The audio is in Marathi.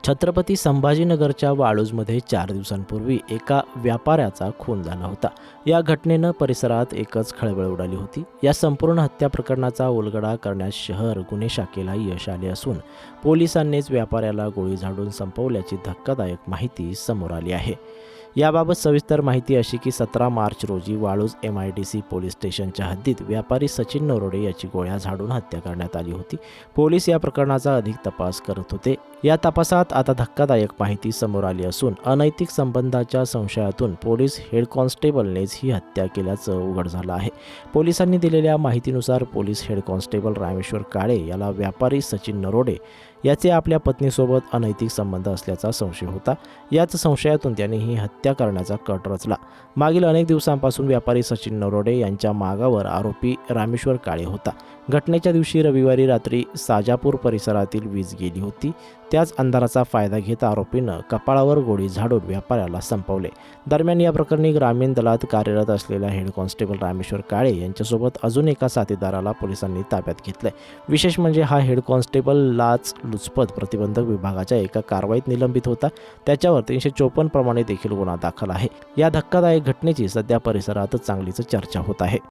छत्रपती संभाजीनगरच्या वाळूजमध्ये 4 दिवसांपूर्वी एका व्यापाऱ्याचा खून झाला होता. या घटनेनं परिसरात एकच खळबळ उडाली होती. या संपूर्ण हत्या प्रकरणाचा उलगडा करण्यात शहर गुन्हे शाखेला यश आले असून पोलिसांनीच व्यापाऱ्याला गोळी झाडून संपवल्याची धक्कादायक माहिती समोर आली आहे. याबाबत सविस्तर माहिती अशी की 17 मार्च रोजी वाळूज MIDC पोलीस स्टेशनच्या हद्दीत व्यापारी सचिन नरोडे याची गोळ्या झाडून हत्या करण्यात आली होती. पोलीस या प्रकरणाचा अधिक तपास करत होते. या तपासात आता धक्कादायक माहिती समोर आली असून अनैतिक संबंधाच्या संशयातून पोलीस हेड कॉन्स्टेबलनेच ही हत्या केल्याचं उघड झालं आहे. पोलिसांनी दिलेल्या माहितीनुसार पोलीस हेड कॉन्स्टेबल रामेश्वर काळे याला व्यापारी सचिन नरोडे याचे आपल्या पत्नीसोबत अनैतिक संबंध असल्याचा संशय होता. याच संशयातून त्यांनी ही हत्या करण्याचा कट रचला. मागील अनेक दिवसांपासून व्यापारी सचिन नरोडे यांच्या मागावर आरोपी रामेश्वर काळे होता. घटनेच्या दिवशी रविवारी रात्री साजापूर परिसरातील वीज गेली होती. त्याच अंधाराचा फायदा घेत आरोपीनं कपाळावर गोळी झाडून व्यापाऱ्याला संपवले. दरम्यान या प्रकरणी ग्रामीण दलात कार्यरत असलेल्या हेड कॉन्स्टेबल रामेश्वर काळे यांच्यासोबत अजून एका साथीदाराला पोलिसांनी ताब्यात घेतलंय. विशेष म्हणजे हा हेड कॉन्स्टेबल लाचलुचपत प्रतिबंधक विभागाच्या एका कारवाईत निलंबित होता. त्याच्यावर 354 प्रमाणे देखील गुन्हा दाखल आहे. या धक्कादायक घटनेची सध्या परिसरात चांगलीच चर्चा होत आहे.